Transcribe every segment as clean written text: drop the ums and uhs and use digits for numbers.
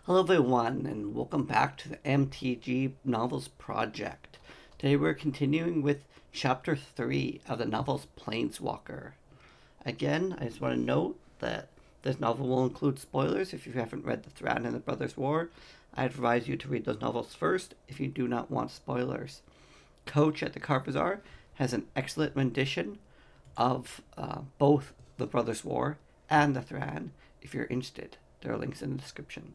Hello everyone and welcome back to the MTG Novels Project. Today we're continuing with Chapter 3 of the novels Planeswalker. Again, I just want to note that this novel will include spoilers. If you haven't read the Thran and the Brothers' War, I advise you to read those novels first if you do not want spoilers. Coach at the Card Bazaar has an excellent rendition of both the Brothers' War and the Thran if you're interested. There are links in the description.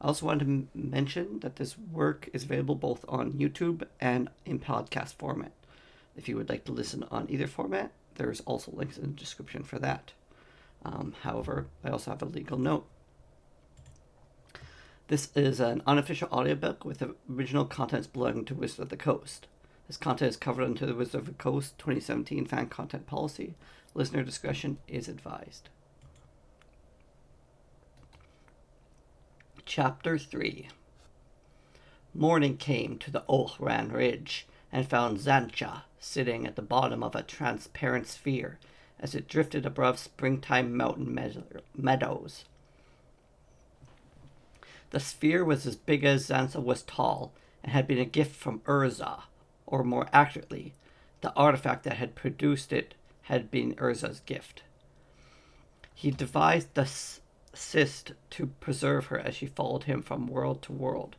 I also want to mention that this work is available both on YouTube and in podcast format. If you would like to listen on either format, there's also links in the description for that. However, I also have a legal note. This is an unofficial audiobook with the original contents belonging to Wizard of the Coast. This content is covered under the Wizard of the Coast 2017 fan content policy. Listener discretion is advised. Chapter 3. Morning came to the Thran ridge and found Zancha sitting at the bottom of a transparent sphere as it drifted above springtime mountain meadows. The sphere was as big as Zancha was tall and had been a gift from Urza, or more accurately, the artifact that had produced it had been Urza's gift. He devised the cyst to preserve her as she followed him from world to world.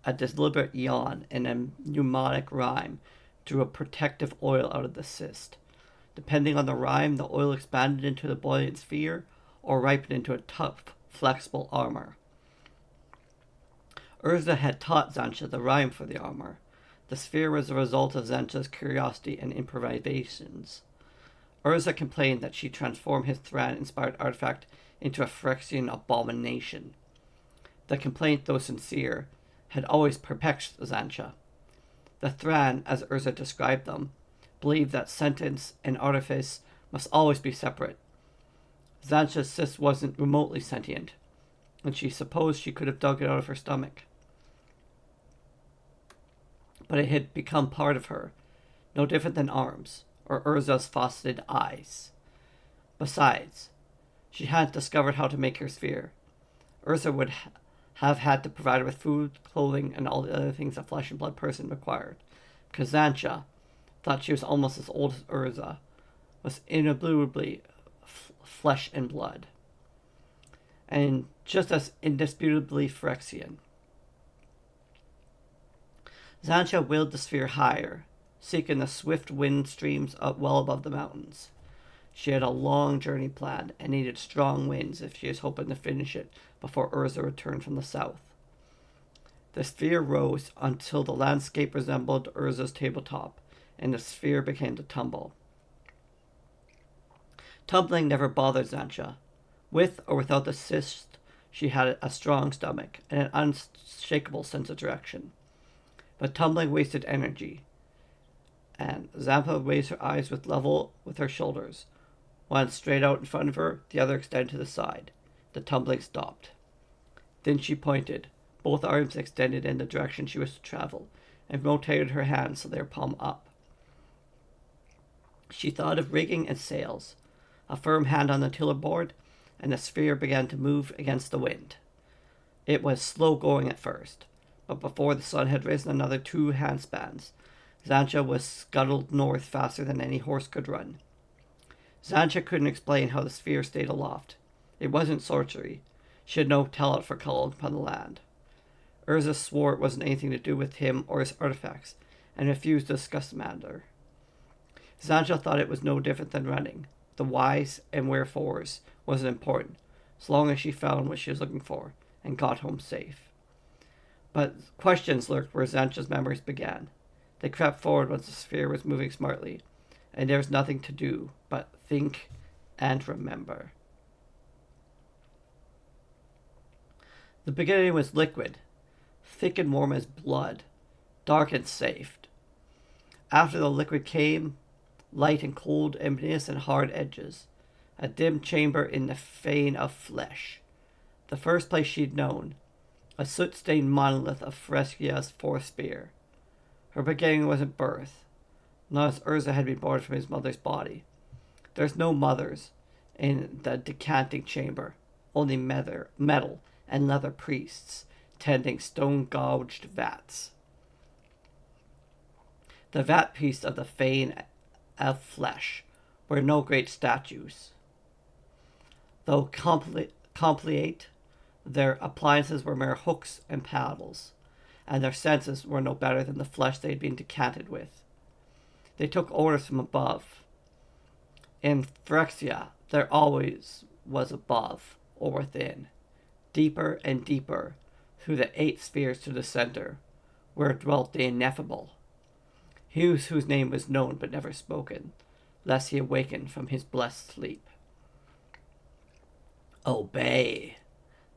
A deliberate yawn and a mnemonic rhyme drew a protective oil out of the cyst. Depending on the rhyme, the oil expanded into the buoyant sphere or ripened into a tough, flexible armor. Urza had taught Zancha the rhyme for the armor. The sphere was the result of Zancha's curiosity and improvisations. Urza complained that she transformed his Thran-inspired artifact into a Phyrexian abomination. The complaint, though sincere, had always perplexed Zancha. The Thran, as Urza described them, believed that sentence and artifice must always be separate. Zancha's cyst wasn't remotely sentient, and she supposed she could have dug it out of her stomach. But it had become part of her, no different than arms, or Urza's faceted eyes. Besides, she hadn't discovered how to make her sphere. Urza would have had to provide her with food, clothing, and all the other things a flesh and blood person required, because Zancha thought she was almost as old as Urza, was indubitably flesh and blood, and just as indisputably Phyrexian. Zancha willed the sphere higher, seeking the swift wind streams up well above the mountains. She had a long journey planned and needed strong winds if she was hoping to finish it before Urza returned from the south. The sphere rose until the landscape resembled Urza's tabletop, and the sphere began to tumble. Tumbling never bothered Zancha. With or without the cyst, she had a strong stomach and an unshakable sense of direction. But tumbling wasted energy, and Zancha raised her eyes level with her shoulders. One straight out in front of her, the other extended to the side. The tumbling stopped. Then she pointed, both arms extended in the direction she was to travel, and rotated her hands so they were palm up. She thought of rigging and sails. A firm hand on the tiller board, and the sphere began to move against the wind. It was slow going at first, but before the sun had risen another 2 handspans, Zancha was scuttled north faster than any horse could run. Zancha couldn't explain how the sphere stayed aloft. It wasn't sorcery. She had no talent for calling upon the land. Urza swore it wasn't anything to do with him or his artifacts, and refused to discuss the matter. Zancha thought it was no different than running. The whys and wherefores wasn't important, as long as she found what she was looking for, and got home safe. But questions lurked where Zancha's memories began. They crept forward once the sphere was moving smartly, and there was nothing to do but think and remember. The beginning was liquid, thick and warm as blood, dark and safe. After the liquid came light and cold, emptiness and hard edges, a dim chamber in the fane of flesh. The first place she'd known, a soot-stained monolith of Phyrexia's fourth spear. Her beginning wasn't birth, not as Urza had been born from his mother's body. There's no mothers in the decanting chamber, only metal and leather priests tending stone-gouged vats. The vat priests of the Fane of Flesh were no great statues. Though complete, their appliances were mere hooks and paddles, and their senses were no better than the flesh they had been decanted with. They took orders from above. In Phyrexia, there always was above, or within, deeper and deeper, through the 8 spheres to the center, where dwelt the ineffable, he whose name was known but never spoken, lest he awaken from his blessed sleep. "Obey,"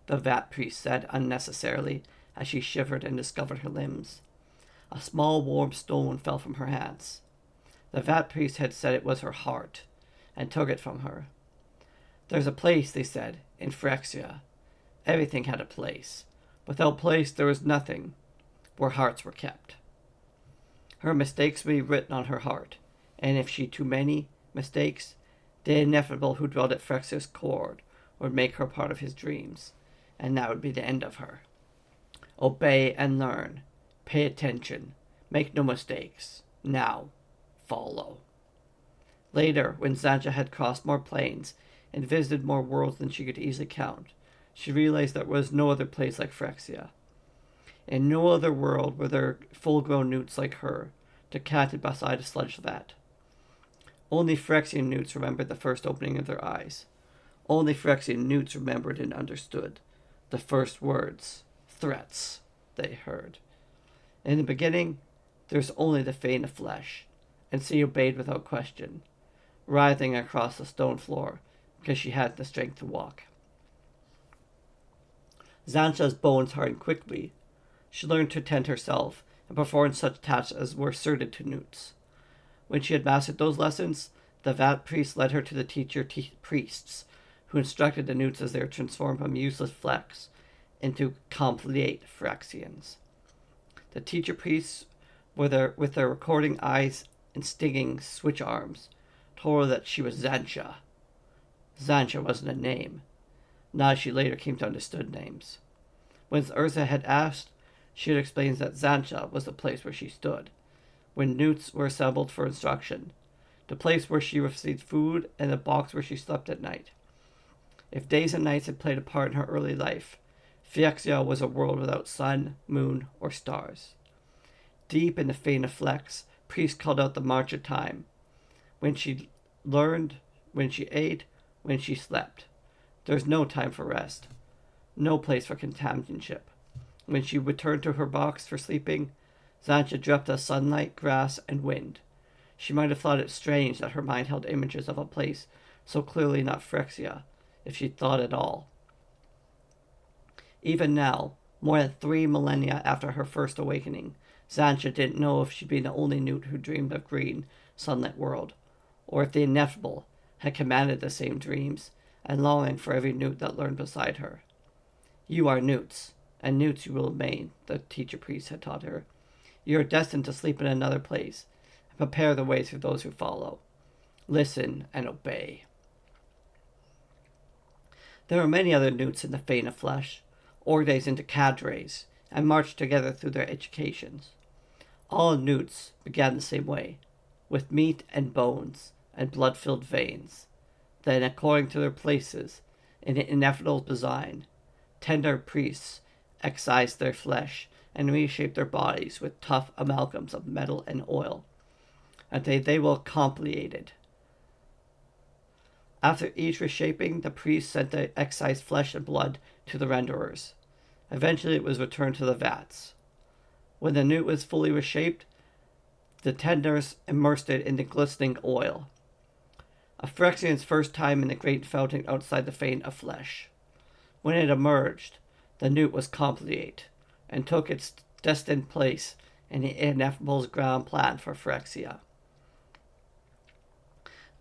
the vat priest said unnecessarily as she shivered and discovered her limbs. A small warm stone fell from her hands. The vat priest had said it was her heart, and took it from her. "There's a place," they said, "in Phyrexia. Everything had a place. Without place there was nothing, where hearts were kept." Her mistakes would be written on her heart, and if she too many mistakes, the ineffable who dwelt at Phyrexia's core would make her part of his dreams, and that would be the end of her. Obey and learn. Pay attention. Make no mistakes. Now, follow. Later, when Xantcha had crossed more planes and visited more worlds than she could easily count, she realized there was no other place like Phyrexia. In no other world were there full-grown newts like her, decanted beside a sludge vat. Only Phyrexian newts remembered the first opening of their eyes. Only Phyrexian newts remembered and understood the first words, threats, they heard. In the beginning, there was only the Fane of Flesh, and she obeyed without question, writhing across the stone floor because she had the strength to walk. Xantcha's bones hardened quickly. She learned to tend herself and perform such tasks as were suited to newts. When she had mastered those lessons, the vat priest led her to the teacher priests, who instructed the newts as they were transformed from useless flecks into complete Phyrexians. The teacher priests, with their recording eyes and stinging switch arms, told her that she was Xantcha. Xantcha wasn't a name, not as she later came to understand names. When Urza had asked, she had explained that Xantcha was the place where she stood, when newts were assembled for instruction, the place where she received food, and the box where she slept at night. If days and nights had played a part in her early life, Phyrexia was a world without sun, moon, or stars. Deep in the Fane of Flex, priests called out the march of time. When she learned, when she ate, when she slept. There was no time for rest, no place for companionship. When she returned to her box for sleeping, Xantcha dreamt of sunlight, grass, and wind. She might have thought it strange that her mind held images of a place so clearly not Phyrexia, if she thought at all. Even now, more than 3 millennia after her first awakening, Xantcha didn't know if she'd been the only newt who dreamed of green, sunlit world, or if the ineffable had commanded the same dreams and longing for every newt that learned beside her. "You are newts, and newts you will remain," the teacher priest had taught her. "You are destined to sleep in another place, and prepare the way through those who follow. Listen and obey." There were many other newts in the Fane of Flesh, organized into cadres, and marched together through their educations. All newts began the same way, with meat and bones and blood-filled veins. Then, according to their places in the ineffable design, tender priests excised their flesh and reshaped their bodies with tough amalgams of metal and oil, until they were completed. After each reshaping, the priests sent the excised flesh and blood to the renderers. Eventually it was returned to the vats. When the newt was fully reshaped, the tenders immersed it in the glistening oil. A Phyrexian's first time in the great fountain outside the Fane of Flesh. When it emerged, the newt was complete, and took its destined place in the ineffable's ground plan for Phyrexia.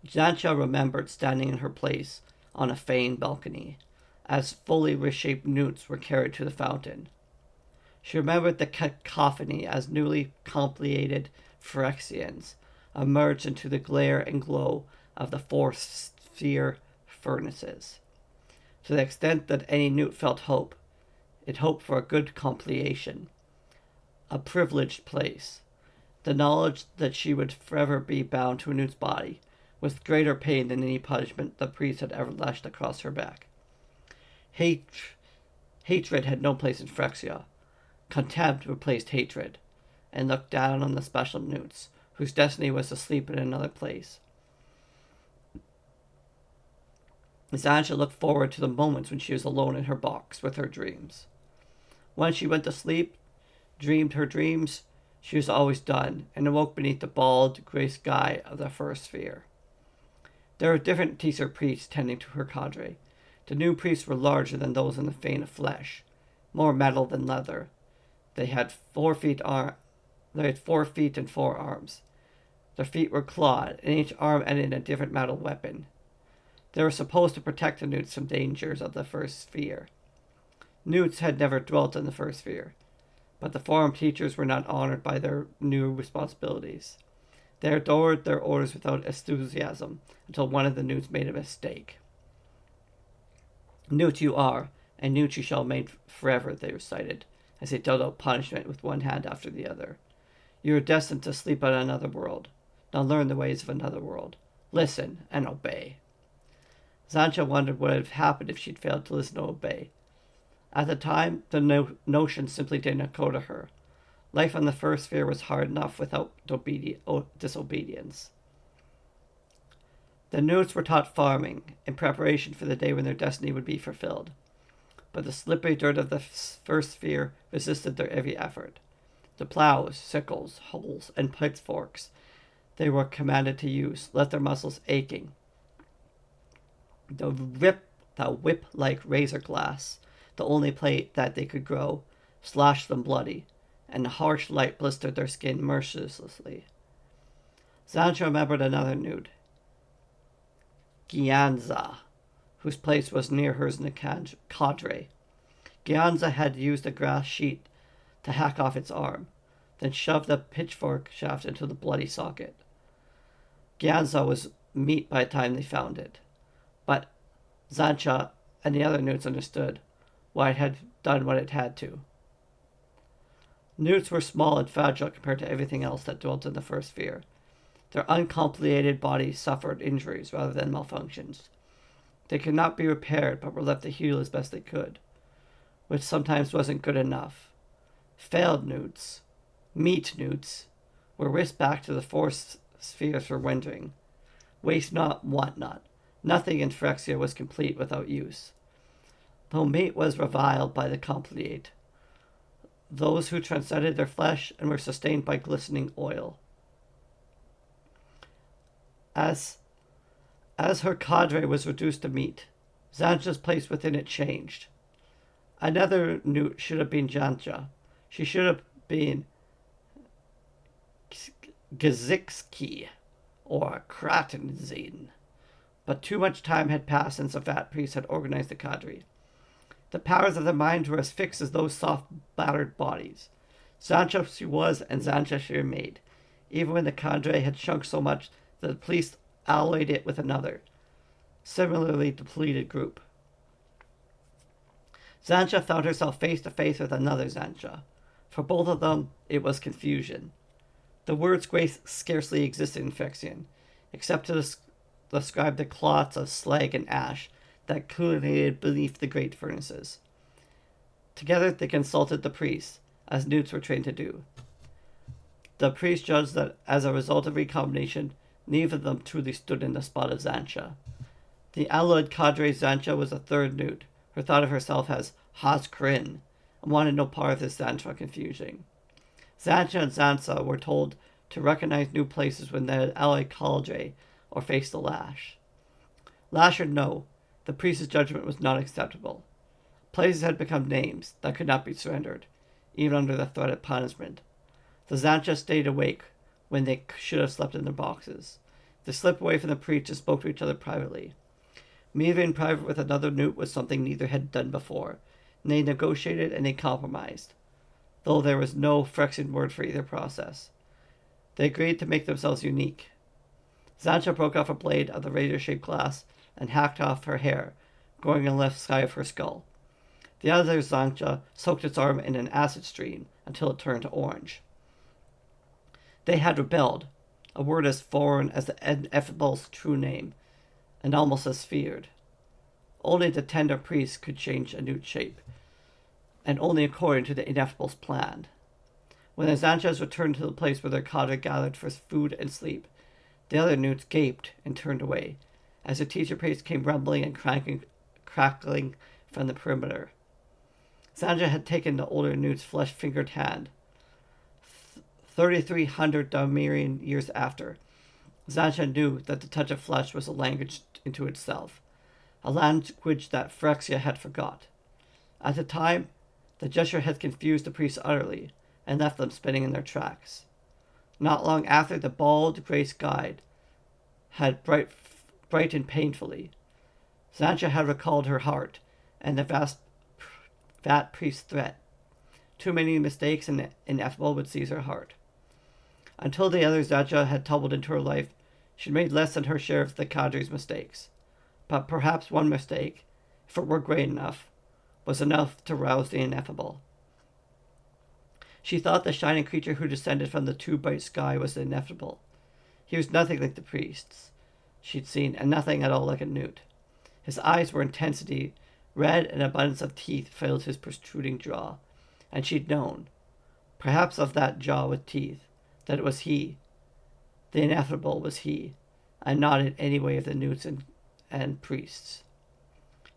Xantcha remembered standing in her place on a Fane balcony, as fully reshaped newts were carried to the fountain. She remembered the cacophony as newly completed Phyrexians emerged into the glare and glow of the 4-sphere furnaces. To the extent that any newt felt hope, It hoped for a good completion, a privileged place. The knowledge that she would forever be bound to Newt's body, with greater pain than any punishment the priest had ever lashed across her back. Hatred had no place in Phyrexia. Contempt replaced hatred, and looked down on the special Newts, whose destiny was to sleep in another place. Xantia looked forward to the moments when she was alone in her box with her dreams. When she went to sleep, dreamed her dreams, she was always done, and awoke beneath the bald, grey sky of the first sphere. There were different Teaser priests tending to her cadre. The new priests were larger than those in the vein of flesh, more metal than leather. They had 4 feet and 4 arms. Their feet were clawed, and each arm ended in a different metal weapon. They were supposed to protect the Newts from dangers of the first sphere. Newts had never dwelt in the first sphere, but the forum teachers were not honored by their new responsibilities. They adored their orders without enthusiasm until one of the Newts made a mistake. Newt you are, and Newt you shall remain forever, they recited, as they dealt out punishment with one hand after the other. You are destined to sleep on another world. Now learn the ways of another world. Listen and obey. Xantia wondered what would have happened if she'd failed to listen or obey. At the time, the notion simply didn't occur to her. Life on the first sphere was hard enough without disobedience. The Newts were taught farming, in preparation for the day when their destiny would be fulfilled. But the slippery dirt of the first sphere resisted their every effort. The plows, sickles, hoes, and pitchforks they were commanded to use left their muscles aching. The whip-like razor glass, the only plate that they could grow, slashed them bloody, and the harsh light blistered their skin mercilessly. Xantia remembered another Newt, Gyanza, whose place was near hers in the cadre. Gyanza had used a grass sheet to hack off its arm, then shoved the pitchfork shaft into the bloody socket. Gyanza was meat by the time they found it, but Xantia and the other Newts understood why it had done what it had to. Newts were small and fragile compared to everything else that dwelt in the first sphere. Their uncomplicated bodies suffered injuries rather than malfunctions. They could not be repaired, but were left to heal as best they could, which sometimes wasn't good enough. Failed Newts, meat Newts, were whisked back to the fourth sphere for wintering. Waste not, want not. Nothing in Phyrexia was complete without use. Though meat was reviled by the complete, those who transcended their flesh and were sustained by glistening oil. As her cadre was reduced to meat, Xantia's place within it changed. Another Newt should have been Xantia. She should have been Gazixki or Kratenzin. But too much time had passed since the fat priest had organized the cadre. The powers of the mind were as fixed as those soft, battered bodies. Xantia she was, and Xantia she remained, even when the cadre had shrunk so much that the police alloyed it with another, similarly depleted group. Xantia found herself face to face with another Xantia. For both of them, it was confusion. The words grace scarcely existed in Phyrexian, except to describe the clots of slag and ash that culminated beneath the great furnaces. Together they consulted the priests, as Newts were trained to do. The priest judged that, as a result of recombination, neither of them truly stood in the spot of Xantia. The alloyed cadre Xantia was a third Newt, who thought of herself as Hazkrin, and wanted no part of this Xantia confusion. Xantia and Xansa were told to recognize new places when they had alloyed cadre or faced the lash. Lash or no, the priest's judgment was not acceptable. Places had become names that could not be surrendered, even under the threat of punishment. The Xantia stayed awake when they should have slept in their boxes. They slipped away from the priest and spoke to each other privately. Meeting in private with another Newt was something neither had done before, and they negotiated and they compromised, though there was no Phyrexian word for either process. They agreed to make themselves unique. Xantia broke off a blade of the razor-shaped glass and hacked off her hair, growing on the left side of her skull. The other Zancha soaked its arm in an acid stream until it turned to orange. They had rebelled, a word as foreign as the Ineffable's true name, and almost as feared. Only the tender priest could change a newt shape, and only according to the Ineffable's plan. When the Zanchas returned to the place where their cadre gathered for food and sleep, the other newts gaped and turned away, as the teacher priest came rumbling and crackling from the perimeter. Zancha had taken the older newt's flesh-fingered hand. 3,300 Dalmirian years after, Zancha knew that the touch of flesh was a language into itself, a language that Phyrexia had forgot. At the time, the gesture had confused the priests utterly and left them spinning in their tracks. Not long after, the bald Grace Guide had brightened painfully. Zancha had recalled her heart and the fat priest's threat. Too many mistakes and Ineffable would seize her heart. Until the other Zancha had tumbled into her life, she made less than her share of the cadre's mistakes. But perhaps one mistake, if it were great enough, was enough to rouse the Ineffable. She thought the shining creature who descended from the too bright sky was the Ineffable. He was nothing like the priests she'd seen, and nothing at all like a newt. His eyes were intensity, red, and abundance of teeth filled his protruding jaw, and she'd known, perhaps of that jaw with teeth, that it was he. The Ineffable was he, and not in any way of the newts and priests.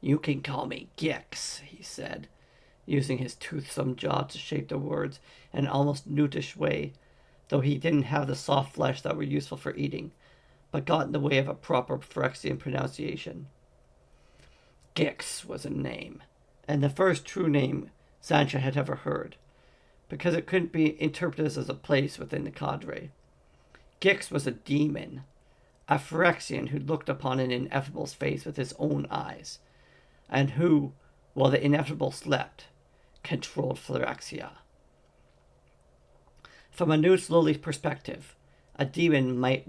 "You can call me Gix," he said, using his toothsome jaw to shape the words in an almost newtish way, though he didn't have the soft flesh that were useful for eating, but got in the way of a proper Phyrexian pronunciation. Gix was a name, and the first true name Zancha had ever heard, because it couldn't be interpreted as a place within the cadre. Gix was a demon, a Phyrexian who looked upon an Ineffable's face with his own eyes, and who, while the Ineffable slept, controlled Phyrexia. From a newt's lowly perspective, a demon might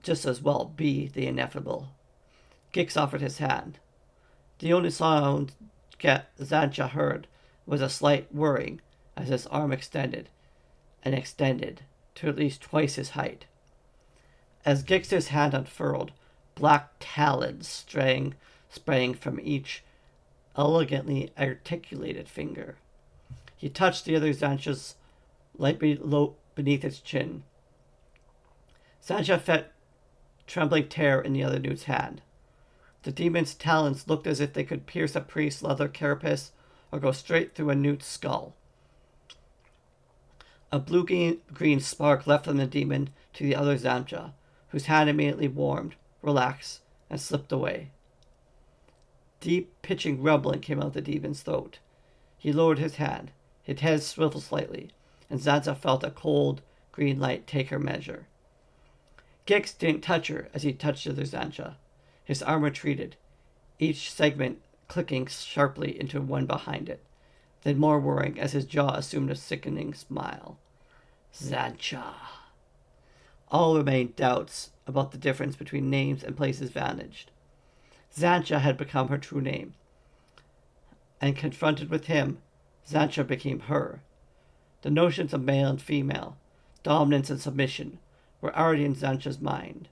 just as well be the Ineffable. Gix offered his hand. The only sound Zancha heard was a slight whirring as his arm extended to at least twice his height. As Gix's hand unfurled, black talons sprang from each elegantly articulated finger. He touched the other Zancha's lightly beneath its chin. Zancha felt trembling terror in the other newt's hand. The demon's talons looked as if they could pierce a priest's leather carapace or go straight through a newt's skull. A blue-green spark left from the demon to the other Zancha, whose hand immediately warmed, relaxed, and slipped away. Deep, pitching rumbling came out of the demon's throat. He lowered his hand. His head swiveled slightly, and Zancha felt a cold, green light take her measure. Gix didn't touch her as he touched the other Zancha. His arm retreated, each segment clicking sharply into one behind it, then more whirring as his jaw assumed a sickening smile. Zancha. All remained doubts about the difference between names and places vanished. Zancha had become her true name, and confronted with him, Zancha became her. The notions of male and female, dominance and submission, were already in Zancha's mind,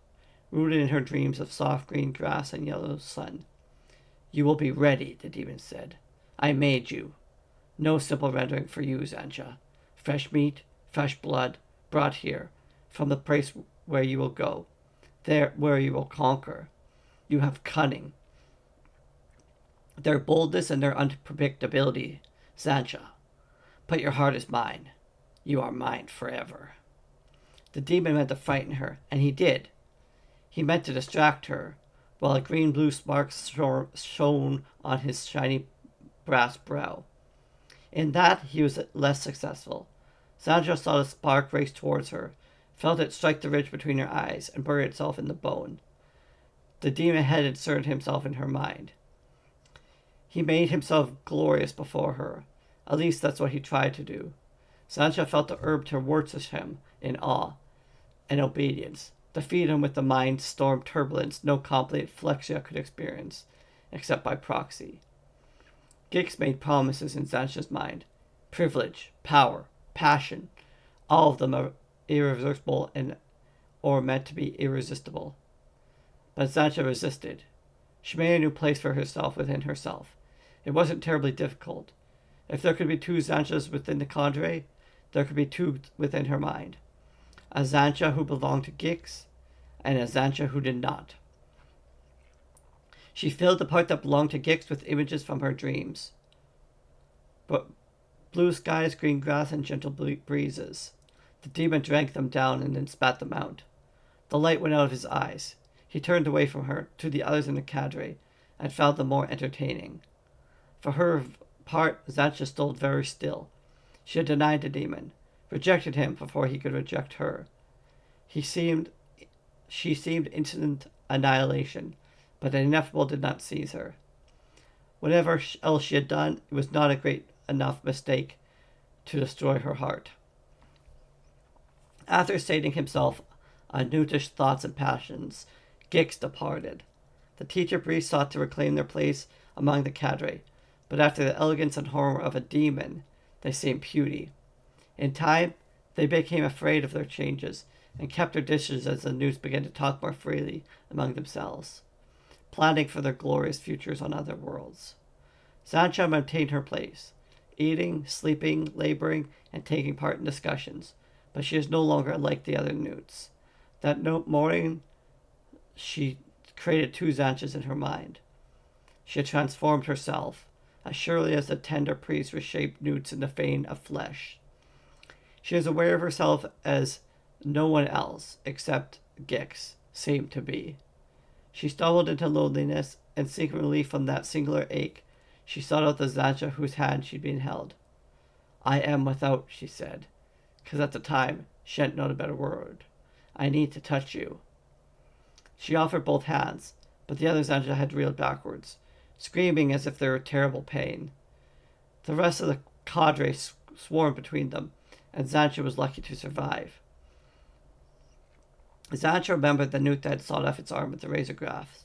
rooted in her dreams of soft green grass and yellow sun. "You will be ready," the demon said. "I made you. No simple rendering for you, Zancha. Fresh meat, fresh blood, brought here, from the place where you will go, there where you will conquer. You have cunning. Their boldness and their unpredictability, Zancha. But your heart is mine. You are mine forever." The demon meant to frighten her, and he did. He meant to distract her, while a green-blue spark shone on his shiny brass brow. In that, he was less successful. Zancha saw the spark race towards her, felt it strike the ridge between her eyes, and bury itself in the bone. The demon had inserted himself in her mind. He made himself glorious before her. At least that's what he tried to do. Zancha felt the herb towards him in awe and obedience, to feed him with the mind storm turbulence no complete Phyrexia could experience, except by proxy. Gix made promises in Zancha's mind. Privilege, power, passion, all of them are irreversible or meant to be irresistible. But Zancha resisted. She made a new place for herself within herself. It wasn't terribly difficult. If there could be two Zanchas within the cadre, there could be two within her mind. A Zancha who belonged to Gix, and a Zancha who did not. She filled the part that belonged to Gix with images from her dreams. But blue skies, green grass, and gentle breezes. The demon drank them down and then spat them out. The light went out of his eyes. He turned away from her to the others in the cadre and found them more entertaining. For her part, Zancha stood very still. She had denied the demon, rejected him before he could reject her. She seemed instant annihilation, but the ineffable did not seize her. Whatever else she had done, it was not a great enough mistake to destroy her heart. After sating himself on newtish thoughts and passions, Gix departed. The teacher priests sought to reclaim their place among the cadre, but after the elegance and horror of a demon, they seemed puny. In time, they became afraid of their changes, and kept their dishes as the newts began to talk more freely among themselves, planning for their glorious futures on other worlds. Zancha maintained her place, eating, sleeping, laboring, and taking part in discussions, but she is no longer like the other newts. That morning, she created two Zanchas in her mind. She had transformed herself, as surely as the tender priest reshaped newts in the vein of flesh. She is aware of herself as no one else, except Gix, seemed to be. She stumbled into loneliness, and seeking relief from that singular ache, she sought out the Zancha whose hand she'd been held. I am without, she said, because at the time she hadn't known a better word. I need to touch you. She offered both hands, but the other Zancha had reeled backwards, screaming as if they were in terrible pain. The rest of the cadre swarmed between them, and Zancha was lucky to survive. Zancha remembered the newt that had sawed off its arm with the razor grasp,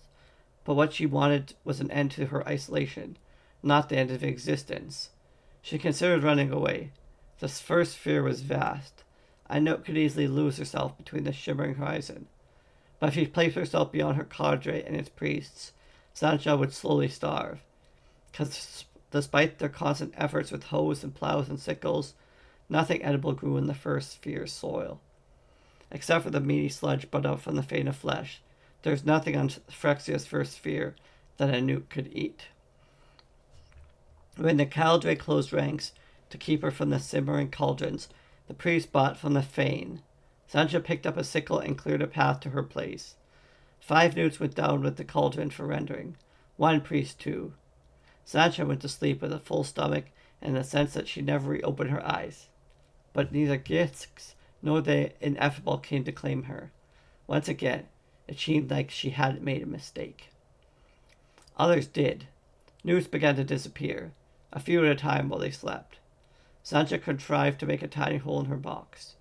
but what she wanted was an end to her isolation, not the end of existence. She considered running away. The first fear was vast. A newt could easily lose herself between the shimmering horizon. But if she placed herself beyond her cadre and its priests, Zancha would slowly starve. Because despite their constant efforts with hoes and plows and sickles, nothing edible grew in the first sphere's soil. Except for the meaty sludge brought out from the vein of flesh, there was nothing on Phyrexia's first sphere that a newt could eat. When the cadre closed ranks to keep her from the simmering cauldrons, the priest bought from the fane. Zancha picked up a sickle and cleared a path to her place. 5 newts went down with the cauldron for rendering. 1 priest, too. Zancha went to sleep with a full stomach and the sense that she never reopened her eyes. But neither Gix nor the ineffable came to claim her. Once again, it seemed like she hadn't made a mistake. Others did. Newts began to disappear, a few at a time while they slept. Zancha contrived to make a tiny hole in her box.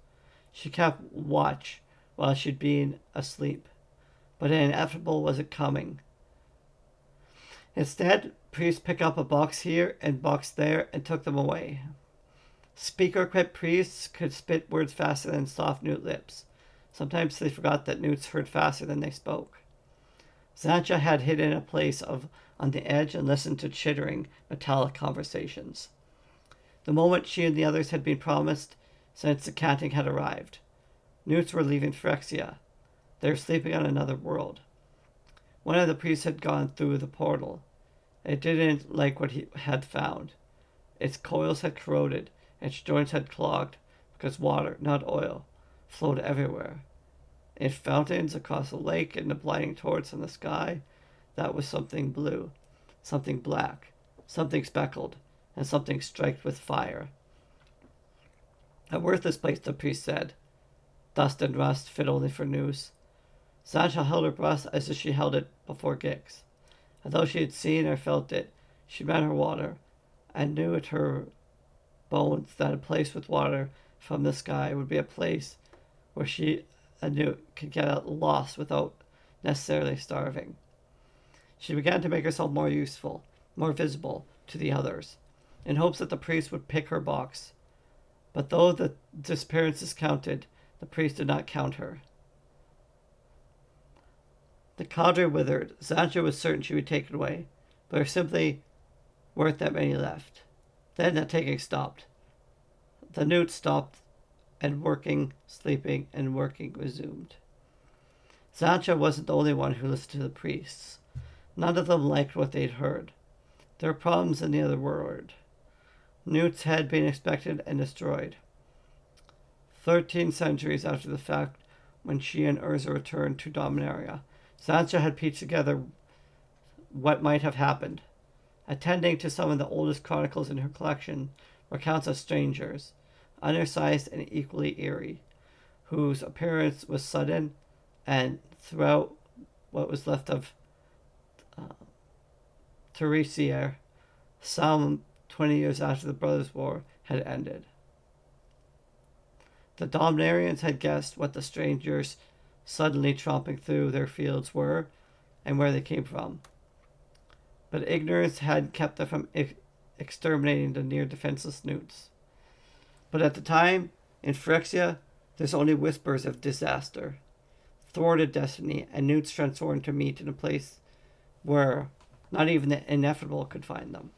She kept watch while she'd been asleep, but the inevitable wasn't coming. Instead, priests picked up a box here and box there and took them away. Speaker-equipped priests could spit words faster than soft newt lips. Sometimes they forgot that newts heard faster than they spoke. Zancha had hidden a place on the edge and listened to chittering, metallic conversations. The moment she and the others had been promised, since the canting had arrived. Newts were leaving Phyrexia. They were sleeping on another world. One of the priests had gone through the portal. It didn't like what he had found. Its coils had corroded, its joints had clogged, because water, not oil, flowed everywhere. In fountains across the lake, in the blinding torch in the sky, that was something blue, something black, something speckled, and something streaked with fire. A worthless place, the priest said. Dust and rust, fit only for news. Zancha held her breath as if she held it before Gix. And though she had seen or felt it, she ran her water, and knew at her bones that a place with water from the sky would be a place where she anew could get lost without necessarily starving. She began to make herself more useful, more visible, to the others, in hopes that the priest would pick her box. But though the disappearances counted, the priest did not count her. The cadre withered. Xantcha was certain she would take it away, but there were simply weren't that many left. Then the taking stopped. The newt stopped, and working, sleeping, and working resumed. Xantcha wasn't the only one who listened to the priests. None of them liked what they'd heard. There were problems in the other world. Newts had been expected and destroyed. 13 centuries after the fact, when she and Urza returned to Dominaria, Xantcha had pieced together what might have happened. Attending to some of the oldest chronicles in her collection were accounts of strangers, undersized and equally eerie, whose appearance was sudden, and throughout what was left of Teresier, some 20 years after the Brothers' War had ended. The Dominarians had guessed what the strangers suddenly tromping through their fields were and where they came from, but ignorance had kept them from exterminating the near defenseless newts. But at the time, in Phyrexia, there's only whispers of disaster, thwarted destiny, and newts transformed to meet in a place where not even the ineffable could find them.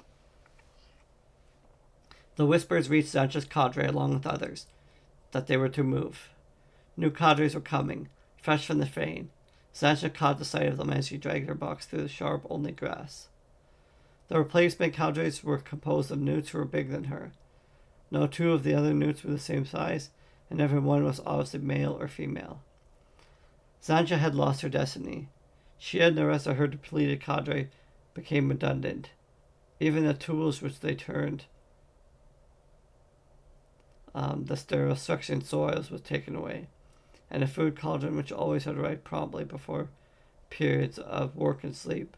The whispers reached Xantcha's cadre along with others, that they were to move. New cadres were coming, fresh from the fane. Xantcha caught the sight of them as she dragged her box through the sharp-only grass. The replacement cadres were composed of newts who were bigger than her. No two of the other newts were the same size, and every one was obviously male or female. Xantcha had lost her destiny. She and the rest of her depleted cadre became redundant. Even the tools which they turned the sterile suction soils was taken away, and a food cauldron which always had arrived promptly before periods of work and sleep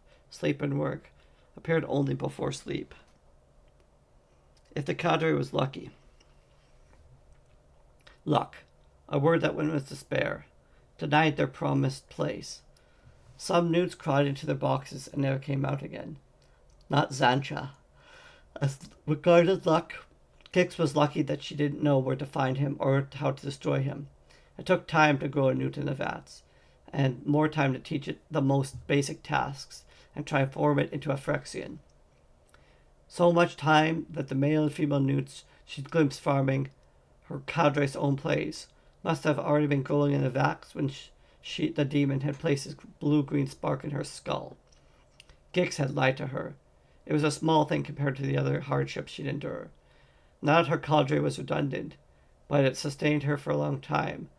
and work, appeared only before sleep. If the cadre was lucky. Luck, a word that went with despair, denied their promised place. Some newts crawled into their boxes and never came out again. Not Xantcha. As regarded luck, Gix was lucky that she didn't know where to find him or how to destroy him. It took time to grow a newt in the vats, and more time to teach it the most basic tasks and transform it into a Phyrexian. So much time that the male and female newts she'd glimpsed farming her cadre's own plays must have already been growing in the vats when the demon had placed his blue-green spark in her skull. Gix had lied to her. It was a small thing compared to the other hardships she'd endure. Now that her cadre was redundant, but it sustained her for a long time,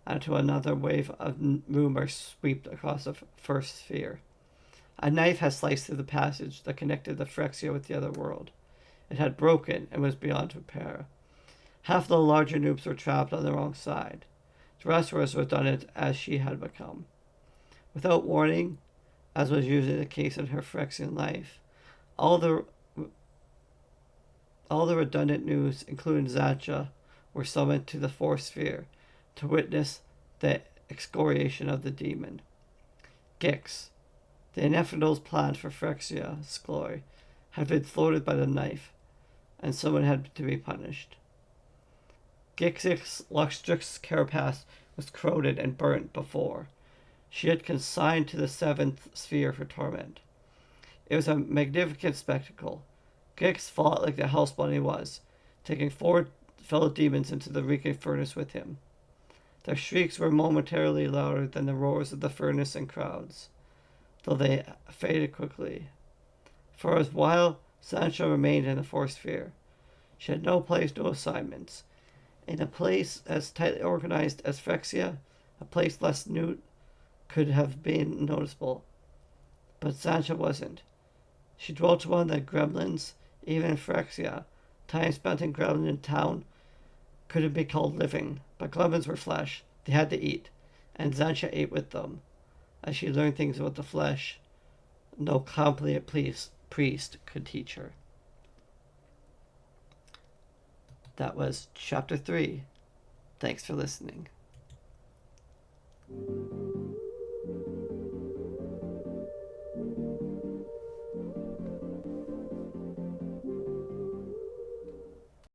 until another wave of rumor swept across the first sphere. A knife had sliced through the passage that connected the Phyrexia with the other world. It had broken and was beyond repair. Half the larger noobs were trapped on the wrong side. The rest were as redundant as she had become. Without warning, as was usually the case in her Phyrexian life, all the redundant news, including Xantcha, were summoned to the fourth sphere to witness the excoriation of the demon. Gix, the ineffable's plan for Phyrexia's glory, had been thwarted by the knife, and someone had to be punished. Gix's lustrous carapace was corroded and burnt before. She had consigned to the seventh sphere for torment. It was a magnificent spectacle. Gix fought like the hellspawn he was, taking 4 fellow demons into the reeking furnace with him. Their shrieks were momentarily louder than the roars of the furnace and crowds, though they faded quickly. For a while, Xantcha remained in the fourth sphere. She had no place, no assignments. In a place as tightly organized as Phyrexia, a place less newt could have been noticeable. But Xantcha wasn't. She dwelt among the gremlins, even in Phyrexia. Time spent in Gremlin Town couldn't be called living, but gremlins were flesh. They had to eat, and Xantcha ate with them, as she learned things about the flesh no competent priest could teach her. That was Chapter 3. Thanks for listening.